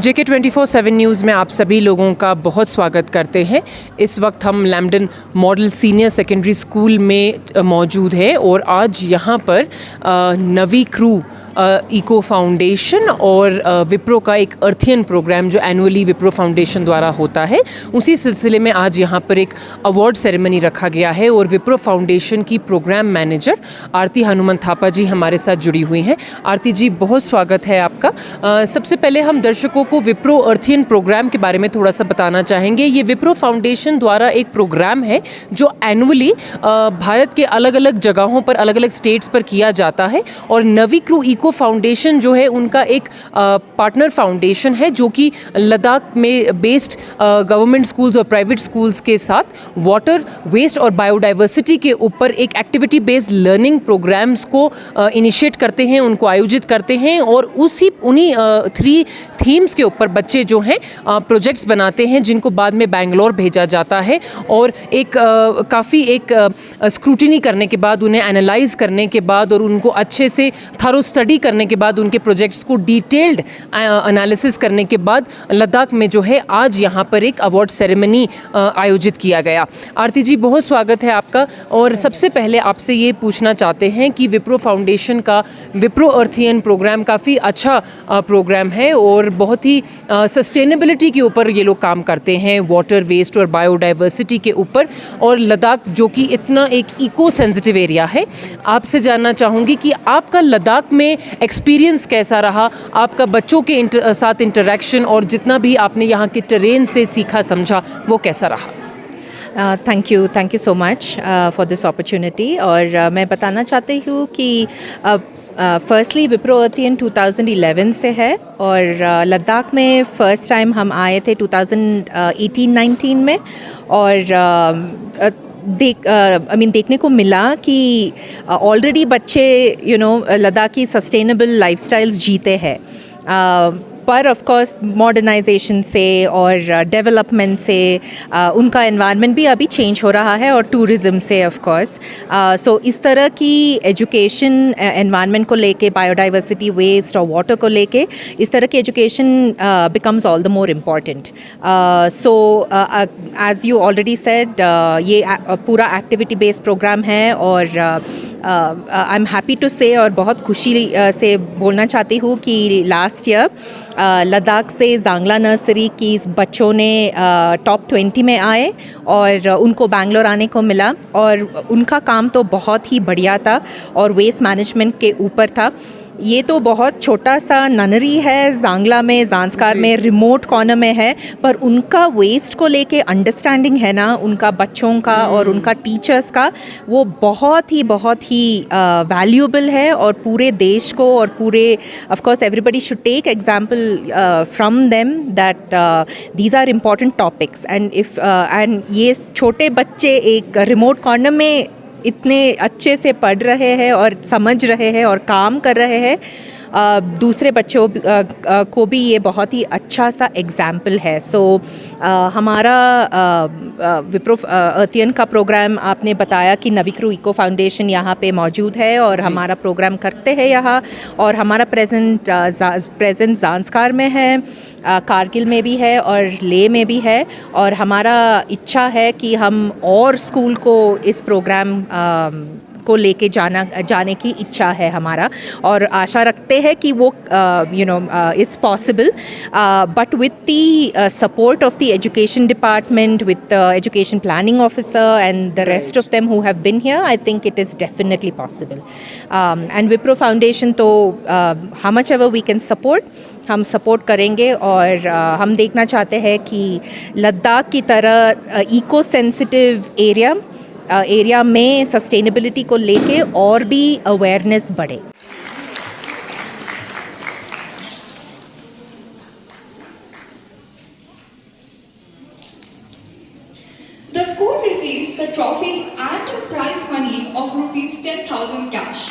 JK24/7 news में आप सभी लोगों का बहुत स्वागत करते हैं। इस वक्त हम लैम्बडन मॉडल सीनियर सेकेंडरी स्कूल में मौजूद हैं और आज यहाँ पर नवी क्रू इको फाउंडेशन और विप्रो का एक अर्थियन प्रोग्राम जो एनुअली विप्रो फाउंडेशन द्वारा होता है, उसी सिलसिले में आज यहाँ पर एक अवार्ड सेरेमनी रखा गया है और विप्रो फाउंडेशन की प्रोग्राम मैनेजर आरती हनुमंत थापा जी हमारे साथ जुड़ी हुई हैं। आरती जी, बहुत स्वागत है आपका। सबसे पहले हम दर्शकों को विप्रो अर्थियन प्रोग्राम के बारे में थोड़ा सा बताना चाहेंगे। ये विप्रो फाउंडेशन द्वारा एक प्रोग्राम है जो एनुअली भारत के अलग अलग जगहों पर, अलग अलग स्टेट्स पर किया जाता है और नवी क्रू इको फाउंडेशन जो है उनका एक पार्टनर फाउंडेशन है जो कि लद्दाख में बेस्ड गवर्नमेंट स्कूल्स और प्राइवेट स्कूल्स के साथ वाटर वेस्ट और बायोडाइवर्सिटी के ऊपर एक एक्टिविटी बेस्ड लर्निंग प्रोग्राम्स को इनिशिएट करते हैं, उनको आयोजित करते हैं और उन्हीं 3 थीम्स के ऊपर बच्चे जो हैं प्रोजेक्ट्स बनाते हैं जिनको बाद में बेंगलोर भेजा जाता है और एक काफ़ी एक स्क्रूटिनी करने के बाद, उन्हें एनालाइज करने के बाद और उनको अच्छे से थरो स्टडी करने के बाद, उनके प्रोजेक्ट्स को डिटेल्ड एनालिसिस करने के बाद लद्दाख में जो है आज यहाँ पर एक अवार्ड सेरेमनी आयोजित किया गया। आरती जी, बहुत स्वागत है आपका। और सबसे पहले आपसे ये पूछना चाहते हैं कि विप्रो फाउंडेशन का विप्रो अर्थियन प्रोग्राम काफ़ी अच्छा प्रोग्राम है और बहुत ही सस्टेनेबिलिटी के ऊपर ये लोग काम करते हैं, वाटर वेस्ट और बायोडाइवर्सिटी के ऊपर, और लद्दाख जो कि इतना एक इको सेंसिटिव एरिया है। आपसे जानना चाहूँगी कि आपका लद्दाख में एक्सपीरियंस कैसा रहा, आपका बच्चों के साथ इंटरेक्शन और जितना भी आपने यहाँ के टेरेन से सीखा समझा वो कैसा रहा? Thank you so much for this opportunity. और मैं बताना चाहती हूँ कि फर्स्टली विप्रो अर्थियन 2011 से है और लद्दाख में फ़र्स्ट टाइम हम आए थे 2018-19 में और देखने को मिला कि ऑलरेडी बच्चे लद्दाख की सस्टेनेबल लाइफस्टाइल्स जीते हैं, पर ऑफ कोर्स मॉडर्नाइजेशन से और डेवलपमेंट से उनका एनवायरनमेंट भी अभी चेंज हो रहा है और टूरिज़्म से ऑफ कोर्स। सो इस तरह की एजुकेशन एनवायरनमेंट को लेके, बायोडाइवर्सिटी, वेस्ट और वाटर को लेके इस तरह की education becomes all the more important. So as you already said, ये पूरा एक्टिविटी बेस्ड प्रोग्राम है और आई एम हैप्पी टू से और बहुत खुशी से बोलना चाहती हूँ कि लास्ट ईयर लद्दाख से जांगला नर्सरी की बच्चों ने टॉप 20 में आए और उनको बेंगलोर आने को मिला और उनका काम तो बहुत ही बढ़िया था और वेस्ट मैनेजमेंट के ऊपर था। ये तो बहुत छोटा सा ननरी है, जांगला में, जांस्कार में, रिमोट कॉर्नर में है, पर उनका वेस्ट को लेके अंडरस्टैंडिंग है ना, उनका बच्चों का और उनका टीचर्स का, वो बहुत ही वैल्यूएबल है और पूरे देश को और पूरे of course everybody should take example from them that these are important topics and ये छोटे बच्चे एक रिमोट कॉर्नर में इतने अच्छे से पढ़ रहे हैं और समझ रहे हैं और काम कर रहे हैं, दूसरे बच्चों को भी ये बहुत ही अच्छा सा एग्जाम्पल है। सो हमारा विप्रो अर्थियन का प्रोग्राम आपने बताया कि नवी क्रू इको फाउंडेशन यहाँ पे मौजूद है और हमारा प्रोग्राम करते हैं यहाँ, और हमारा प्रेजेंट जांस्कार में है, कारगिल में भी है और लेह में भी है, और हमारा इच्छा है कि हम और स्कूल को इस प्रोग्राम को लेके जाने की इच्छा है हमारा, और आशा रखते हैं कि वो it's possible, but with the support of the education department, with the education planning officer and the rest of them who have been here, I think it is definitely possible. And Wipro foundation तो how much ever we can support, हम support करेंगे और हम देखना चाहते हैं कि लद्दाख की तरह इको सेंसिटिव एरिया में सस्टेनेबिलिटी को लेके और भी अवेयरनेस बढ़े। The school receives the trophy and prize money of rupees 10,000 cash.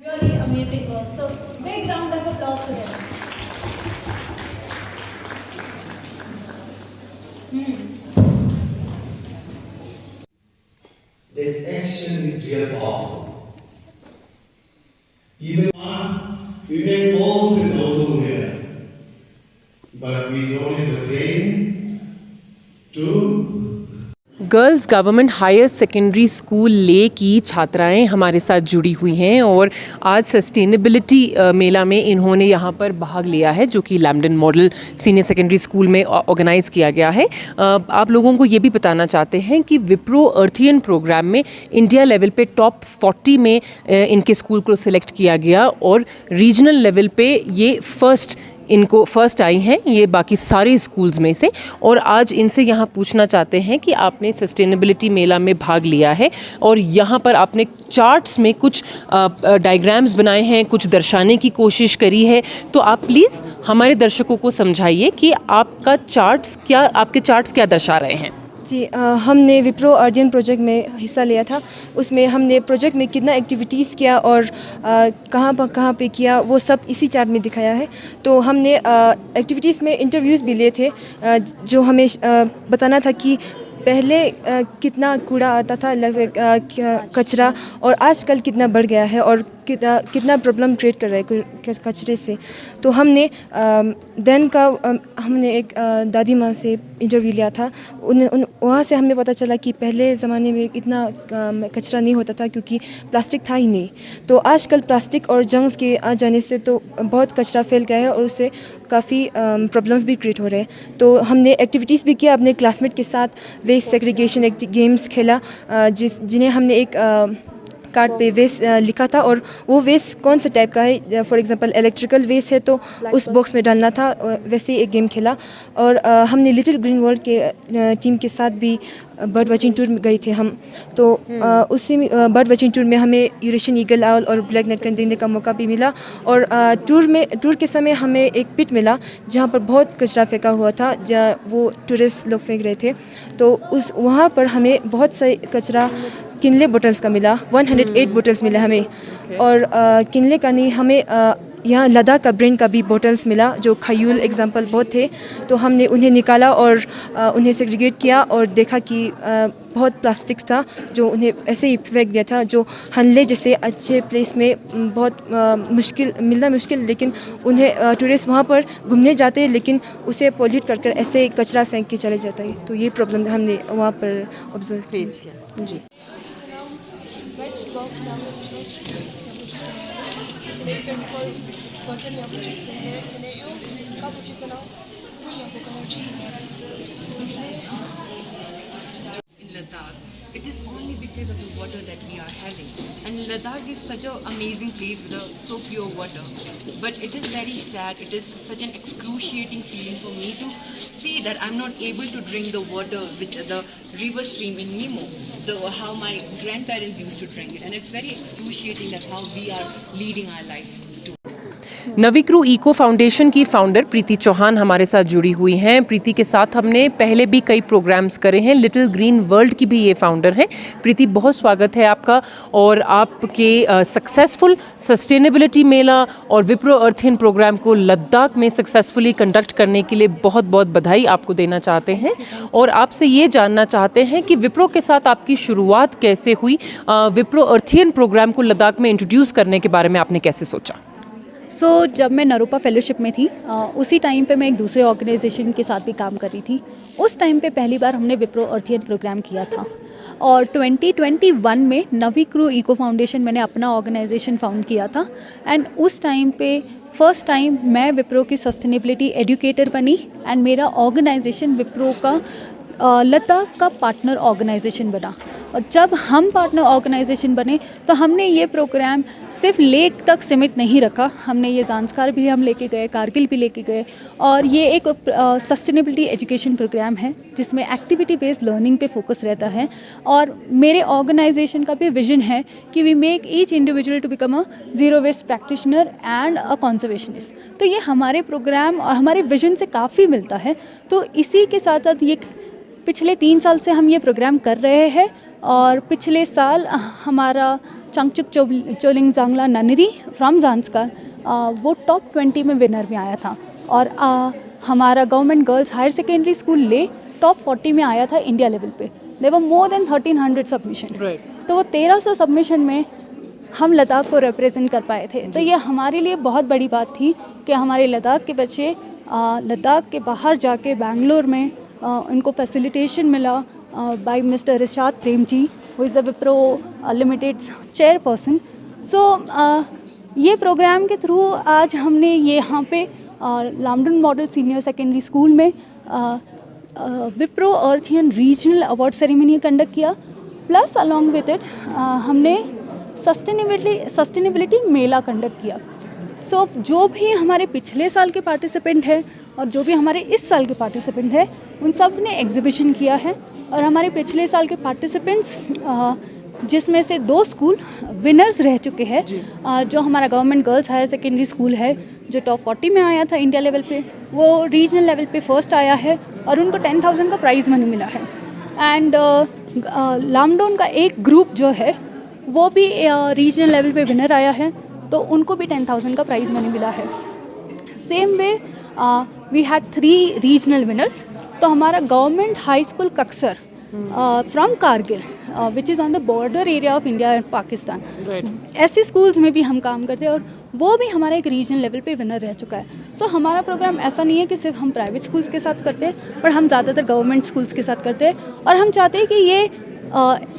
Really amazing work. So big round of applause for them. that action is real powerful. Even we make holes in those who wear, but we don't have the brain to girls government higher secondary school ले की छात्राएं हमारे साथ जुड़ी हुई हैं और आज सस्टेनेबिलिटी मेला में इन्होंने यहाँ पर भाग लिया है, जो कि लैम्बडन मॉडल सीनियर सेकेंडरी स्कूल में ऑर्गेनाइज़ किया गया है। आप लोगों को ये भी बताना चाहते हैं कि विप्रो अर्थियन प्रोग्राम में इंडिया लेवल पे टॉप 40 में इनके स्कूल को सिलेक्ट किया गया और रीजनल लेवल पे ये फर्स्ट आई हैं ये बाकी सारे स्कूल्स में से। और आज इनसे यहाँ पूछना चाहते हैं कि आपने सस्टेनेबिलिटी मेला में भाग लिया है और यहाँ पर आपने चार्ट्स में कुछ डायग्राम्स बनाए हैं, कुछ दर्शाने की कोशिश करी है, तो आप प्लीज़ हमारे दर्शकों को समझाइए कि आपके चार्ट्स क्या दर्शा रहे हैं। जी, हमने विप्रो अर्थियन प्रोजेक्ट में हिस्सा लिया था। उसमें हमने प्रोजेक्ट में कितना एक्टिविटीज़ किया और कहाँ पे किया वो सब इसी चार्ट में दिखाया है। तो हमने एक्टिविटीज़ में इंटरव्यूज़ भी लिए थे, जो हमें बताना था कि पहले कितना कूड़ा आता था, कचरा, और आजकल कितना बढ़ गया है और कितना प्रॉब्लम क्रिएट कर रहा है कचरे से। तो हमने हमने एक दादी माँ से इंटरव्यू लिया था। वहाँ से हमें पता चला कि पहले ज़माने में इतना कचरा नहीं होता था क्योंकि प्लास्टिक था ही नहीं। तो आजकल प्लास्टिक और जंग्स के आ जाने से तो बहुत कचरा फैल गया है और उससे काफ़ी प्रॉब्लम्स भी क्रिएट हो रहे हैं। तो हमने एक्टिविटीज़ भी किया अपने क्लासमेट के साथ, वेस्ट सेग्रीगेशन गेम्स खेला, जिन्हें हमने एक कार्ड पे वेस्ट लिखा था और वो वेस्ट कौन सा टाइप का है। फॉर एग्जांपल इलेक्ट्रिकल वेस्ट है तो उस बॉक्स में डालना था। वैसे ही एक गेम खेला और हमने लिटिल ग्रीन वर्ल्ड के टीम के साथ भी बर्ड वॉचिंग टूर में गए थे हम। तो उसी बर्ड वॉचिंग टूर में हमें यूरेशियन ईगल आउल और ब्लैक नेट क्रन देखने का मौका भी मिला। और टूर के समय हमें एक पिट मिला जहाँ पर बहुत कचरा फेंका हुआ था, जहाँ वो टूरिस्ट लोग फेंक रहे थे। तो वहाँ पर हमें बहुत से कचरा किनले बोटल्स का मिला, 108 बोटल्स मिला हमें। और किनले का नहीं, हमें यहाँ लद्दाख का ब्रांड का भी बोटल्स मिला, जो खयूल एग्जाम्पल बहुत थे। तो हमने उन्हें निकाला और उन्हें सेग्रीगेट किया और देखा कि बहुत प्लास्टिक था जो उन्हें ऐसे ही फेंक दिया था, जो हनले जैसे अच्छे प्लेस में बहुत मिलना मुश्किल, लेकिन उन्हें टूरिस्ट वहाँ पर घूमने जाते हैं लेकिन उसे पॉल्यूट कर ऐसे कचरा फेंक के चले जाता है। तो ये प्रॉब्लम हमने वहाँ पर ऑब्जर्व फेस किया। जी। In Ladakh, it is only because of the water that we are having, and Ladakh is such an amazing place with so pure water, but it is very sad, it is such an excruciating feeling for me to see that I'm not able to drink the water which the river stream in Nemo, how my grandparents used to drink it, and it's very excruciating that how we are leading our life. Navikru eco foundation की founder Preeti Chauhan हमारे साथ जुड़ी हुई हैं। प्रीति के साथ हमने पहले भी कई प्रोग्राम्स करे हैं। लिटिल ग्रीन वर्ल्ड की भी ये फाउंडर हैं। प्रीति, बहुत स्वागत है आपका और आपके सक्सेसफुल सस्टेनेबिलिटी मेला और विप्रो अर्थियन प्रोग्राम को लद्दाख में सक्सेसफुली कंडक्ट करने के लिए बहुत बहुत बधाई आपको देना चाहते हैं और आपसे ये जानना चाहते हैं कि विप्रो के साथ आपकी शुरुआत कैसे हुई। विप्रो अर्थियन प्रोग्राम को लद्दाख में इंट्रोड्यूस करने के बारे में आपने कैसे सोचा? जब मैं नरूपा फेलोशिप में थी, उसी टाइम पे मैं एक दूसरे ऑर्गेनाइजेशन के साथ भी काम कर रही थी। उस टाइम पे पहली बार हमने विप्रो अर्थियन प्रोग्राम किया था और 2021 में नविक्रू इको फाउंडेशन मैंने अपना ऑर्गेनाइजेशन फाउंड किया था। एंड उस टाइम पे फर्स्ट टाइम मैं विप्रो की सस्टेनेबिलिटी एजुकेटर बनी एंड मेरा ऑर्गेनाइजेशन विप्रो का लद्दाख का पार्टनर ऑर्गेनाइजेशन बना। और जब हम पार्टनर ऑर्गेनाइजेशन बने तो हमने ये प्रोग्राम सिर्फ लेक तक सीमित नहीं रखा, हमने ये ज़ांस्कार भी हम लेके गए, कारगिल भी लेके गए। और ये एक सस्टेनेबिलिटी एजुकेशन प्रोग्राम है जिसमें एक्टिविटी बेस्ड लर्निंग पे फोकस रहता है। और मेरे ऑर्गेनाइजेशन का भी विजन है कि we make each individual to become a zero waste practitioner and a conservationist. तो ये हमारे प्रोग्राम और हमारे विजन से काफ़ी मिलता है। तो इसी के साथ साथ ये पिछले 3 साल से हम ये प्रोग्राम कर रहे हैं और पिछले साल हमारा चांगचुक चोलिंग जांगला ननरी फ्रॉम ज़ांस्कार वो टॉप 20 में विनर में आया था। और हमारा government girls higher secondary school ले टॉप 40 में आया था इंडिया लेवल पे। There were more than 1300 submission. Right. तो वो 1300 सबमिशन में हम लद्दाख को रिप्रेजेंट कर पाए थे। तो ये हमारे लिए बहुत बड़ी बात थी कि हमारे लद्दाख के बच्चे लद्दाख के बाहर जाके बेंगलोर में उनको फैसिलिटेशन मिला by mister Irshad Prem ji, who is the Wipro limited chairperson. So ये प्रोग्राम के थ्रू आज हमने ये यहाँ पे Lamdon model senior secondary school में Wipro earthian regional award ceremony conduct किया, प्लस अलॉन्ग विद इट हमने सस्टेनेबिलिटी मेला कंडक्ट किया। सो जो भी हमारे पिछले साल के पार्टिसिपेंट हैं और जो भी हमारे इस साल के पार्टिसिपेंट हैं, उन सब ने एग्जीबिशन किया है। और हमारे पिछले साल के पार्टिसिपेंट्स जिसमें से 2 स्कूल विनर्स रह चुके हैं, जो हमारा government girls higher secondary school है जो टॉप 40 में आया था इंडिया लेवल पे, वो रीजनल लेवल पे फर्स्ट आया है और उनको 10,000 का प्राइज़ मनी मिला है। एंड लैम्बडन का एक ग्रुप जो है वो भी रीजनल लेवल पे विनर आया है, तो उनको भी 10,000 का प्राइज़ मनी मिला है। Same way we had 3 regional winners. तो हमारा government high school Kaksar from Kargil which is on the border area of India and Pakistan, ऐसे स्कूल्स में भी हम काम करते हैं और वो भी हमारा एक रीजनल लेवल पे विनर रह चुका है। सो हमारा प्रोग्राम ऐसा नहीं है कि सिर्फ हम प्राइवेट स्कूल्स के साथ करते हैं, पर हम ज़्यादातर गवर्नमेंट स्कूल्स के साथ करते हैं। और हम चाहते हैं कि ये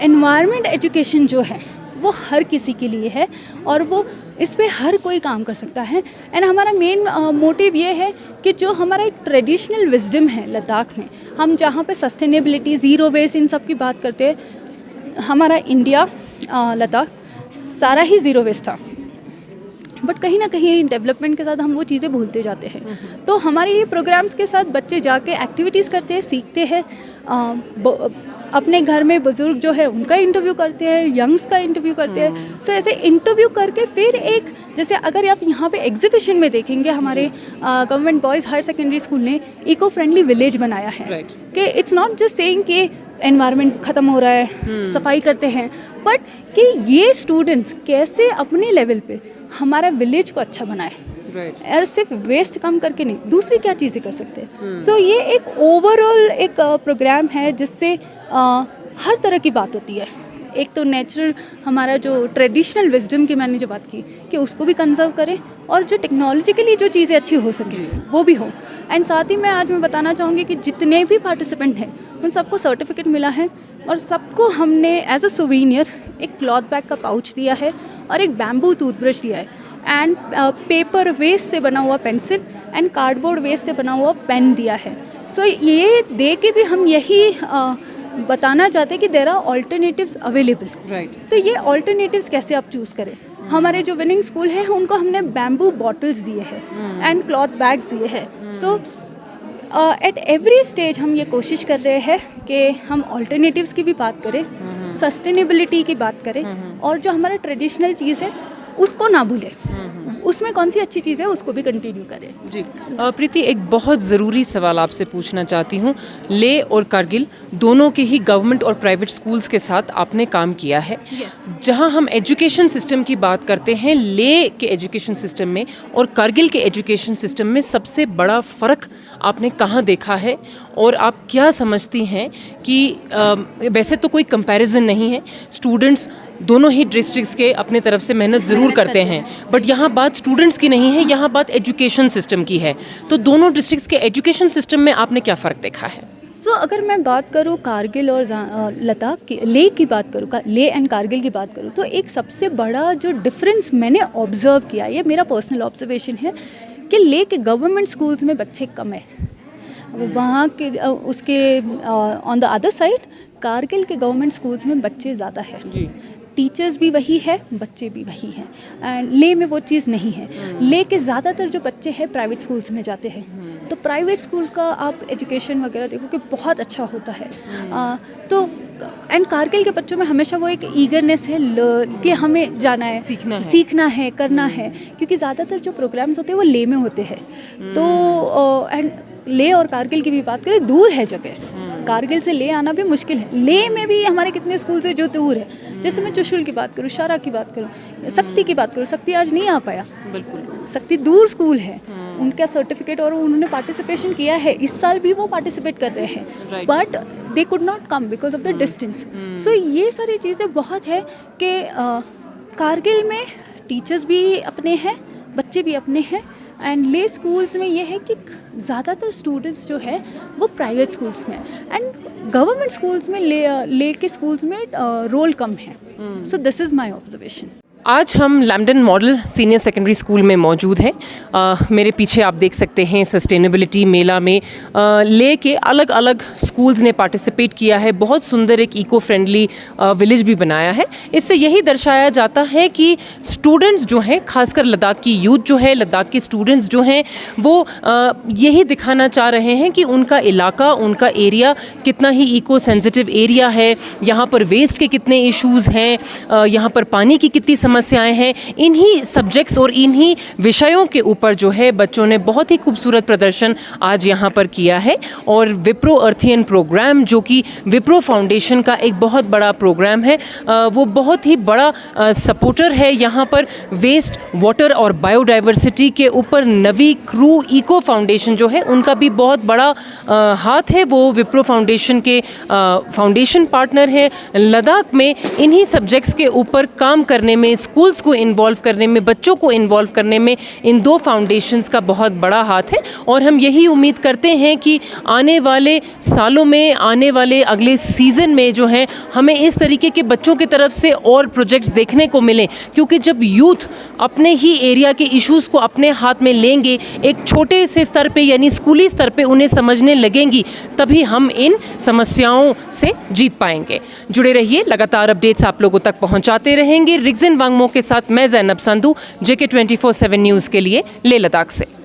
एनवायरनमेंट एजुकेशन जो है वो हर किसी के लिए है और वो इस पे हर कोई काम कर सकता है। एंड हमारा मेन मोटिव ये है कि जो हमारा एक ट्रेडिशनल विजडम है लद्दाख में, हम जहाँ पे सस्टेनेबिलिटी, ज़ीरो वेस्ट, इन सब की बात करते हैं, हमारा इंडिया लद्दाख सारा ही ज़ीरो वेस्ट था, बट कहीं ना कहीं डेवलपमेंट के साथ हम वो चीज़ें भूलते जाते हैं। तो हमारे ये प्रोग्राम्स के साथ बच्चे जाके एक्टिविटीज़ करते हैं, सीखते हैं, अपने घर में बुज़ुर्ग जो है उनका इंटरव्यू करते हैं, यंग्स का इंटरव्यू करते हैं। सो ऐसे इंटरव्यू करके फिर एक, जैसे अगर आप यहाँ पे एग्जीबिशन में देखेंगे, हमारे government boys higher secondary school ने इको फ्रेंडली विलेज बनाया है कि इट्स नॉट जस्ट सेइंग कि एनवायरनमेंट ख़त्म हो रहा है, सफाई करते हैं, बट कि ये स्टूडेंट्स कैसे अपने लेवल पे हमारा विलेज को अच्छा बनाए, और सिर्फ वेस्ट कम करके नहीं, दूसरी क्या चीज़ें कर सकते हैं। सो ये एक ओवरऑल एक प्रोग्राम है जिससे हर तरह की बात होती है। एक तो नेचुरल हमारा जो ट्रेडिशनल विजडम की मैंने जो बात की कि उसको भी कंजर्व करें, और जो टेक्नोलॉजिकली जो चीज़ें अच्छी हो सके वो भी हो। एंड साथ ही मैं आज मैं बताना चाहूँगी कि जितने भी पार्टिसिपेंट हैं उन सबको सर्टिफिकेट मिला है, और सबको हमने एज अ सोवीनियर एक क्लॉथ बैग का पाउच दिया है और एक बैम्बू टूथब्रश दिया है, एंड पेपर वेस्ट से बना हुआ पेंसिल एंड कार्डबोर्ड वेस्ट से बना हुआ पेन दिया है। सो ये दे के भी हम यही बताना चाहते हैं कि देयर आर ऑल्टरनेटिव्स अवेलेबल। तो ये ऑल्टरनेटिव्स कैसे आप चूज़ करें। हमारे जो विनिंग स्कूल है उनको हमने बैम्बू बॉटल्स दिए हैं एंड क्लॉथ बैग्स दिए हैं। सो एट एवरी स्टेज हम ये कोशिश कर रहे हैं कि हम ऑल्टरनेटिव्स की भी बात करें, सस्टेनेबिलिटी की बात करें, और जो हमारा ट्रेडिशनल चीज़ है उसको ना भूलें, उसमें कौन सी अच्छी चीज़ है उसको भी कंटिन्यू करें। जी प्रीति, एक बहुत ज़रूरी सवाल आपसे पूछना चाहती हूँ। ले और कारगिल दोनों के ही गवर्नमेंट और प्राइवेट स्कूल्स के साथ आपने काम किया है। जहाँ हम एजुकेशन सिस्टम की बात करते हैं, ले के एजुकेशन सिस्टम में और कारगिल के एजुकेशन सिस्टम में सबसे बड़ा फ़र्क आपने कहाँ देखा है, और आप क्या समझती हैं कि वैसे तो कोई कंपैरिजन नहीं है, स्टूडेंट्स दोनों ही डिस्ट्रिक्ट्स के अपने तरफ से मेहनत ज़रूर करते हैं, बट यहाँ बात स्टूडेंट्स की नहीं है, यहाँ बात एजुकेशन सिस्टम की है। तो दोनों डिस्ट्रिक्ट्स के एजुकेशन सिस्टम में आपने क्या फ़र्क देखा है? तो अगर मैं बात करूँ कारगिल और लद्दाख की, ले की बात करूँ, ले एंड कारगिल की बात करूँ, तो एक सबसे बड़ा जो डिफरेंस मैंने ऑब्ज़र्व किया, ये मेरा पर्सनल ऑब्जर्वेशन है कि ले के गवर्नमेंट स्कूल्स में बच्चे कम है, वहाँ के उसके on the other side Kargil के गवर्नमेंट स्कूल्स में बच्चे ज़्यादा है, टीचर्स भी वही है, बच्चे भी वही हैं। एंड ले में वो चीज़ नहीं है। ले के ज़्यादातर जो बच्चे हैं प्राइवेट स्कूल्स में जाते हैं, तो प्राइवेट स्कूल का आप एजुकेशन वगैरह देखो कि बहुत अच्छा होता है। तो एंड कारगिल के बच्चों में हमेशा वो एक ईगरनेस है कि हमें जाना है, सीखना है, करना है, क्योंकि ज़्यादातर जो प्रोग्राम्स होते हैं वो ले में होते हैं। तो एंड ले और कारगिल की भी बात करें, दूर है जगह, कारगिल से ले आना भी मुश्किल है। ले में भी हमारे कितने स्कूल्स हैं जो दूर है, जैसे मैं चुशुल की बात करूँ, शारा की बात करूँ, शक्ति की बात करूँ, शक्ति आज नहीं आ पाया, बिल्कुल शक्ति दूर स्कूल है। उनका सर्टिफिकेट और उन्होंने पार्टिसिपेशन किया है, इस साल भी वो पार्टिसिपेट कर रहे हैं, Right. But they could not come because of the distance. So ये सारी चीज़ें बहुत है कि कारगिल में टीचर्स भी अपने हैं, बच्चे भी अपने हैं, एंड ले स्कूल्स में ये है कि ज़्यादातर स्टूडेंट्स जो है वो प्राइवेट स्कूल्स में, एंड गवर्नमेंट स्कूल्स में ले के स्कूल्स में रोल कम है। So this is my observation. आज हम Lampton model senior secondary school में मौजूद हैं। मेरे पीछे आप देख सकते हैं सस्टेनेबिलिटी मेला में ले के अलग अलग स्कूल्स ने पार्टिसिपेट किया है। बहुत सुंदर एक इको फ्रेंडली विलेज भी बनाया है। इससे यही दर्शाया जाता है कि स्टूडेंट्स जो हैं, खासकर लद्दाख की यूथ जो है, लद्दाख के स्टूडेंट्स जो हैं, वो यही दिखाना चाह रहे हैं कि उनका इलाका, उनका एरिया कितना ही इको सेंसिटिव एरिया है, यहाँ पर वेस्ट के कितने इश्यूज़ हैं, यहाँ पर पानी की कितनी समस्याएं हैं। इन्हीं सब्जेक्ट्स और इन्हीं विषयों के ऊपर जो है बच्चों ने बहुत ही खूबसूरत प्रदर्शन आज यहाँ पर किया है। और विप्रो अर्थियन प्रोग्राम, जो कि विप्रो फाउंडेशन का एक बहुत बड़ा प्रोग्राम है, वो बहुत ही बड़ा सपोर्टर है यहाँ पर वेस्ट, वाटर और बायोडाइवर्सिटी के ऊपर। नवी क्रू इको फाउंडेशन जो है, उनका भी बहुत बड़ा हाथ है। वो विप्रो फाउंडेशन के फाउंडेशन पार्टनर है। लद्दाख में इन्हीं सब्जेक्ट्स के ऊपर काम करने में, स्कूल्स को इन्वॉल्व करने में, बच्चों को इन्वॉल्व करने में इन दो फाउंडेशंस का बहुत बड़ा हाथ है। और हम यही उम्मीद करते हैं कि आने वाले सालों में, आने वाले अगले सीज़न में जो है, हमें इस तरीके के बच्चों की तरफ से और प्रोजेक्ट्स देखने को मिले। क्योंकि जब यूथ अपने ही एरिया के इश्यूज़ को अपने हाथ में लेंगे, एक छोटे से स्तर पे यानी स्कूली स्तर पे उन्हें समझने लगेंगी, तभी हम इन समस्याओं से जीत पाएंगे। जुड़े रहिए, लगातार अपडेट्स आप लोगों तक पहुंचाते रहेंगे। रिगजिन वांगमो के साथ मैं ज़ैनब संधू, JK 24/7 न्यूज़ के लिए लेह लद्दाख से।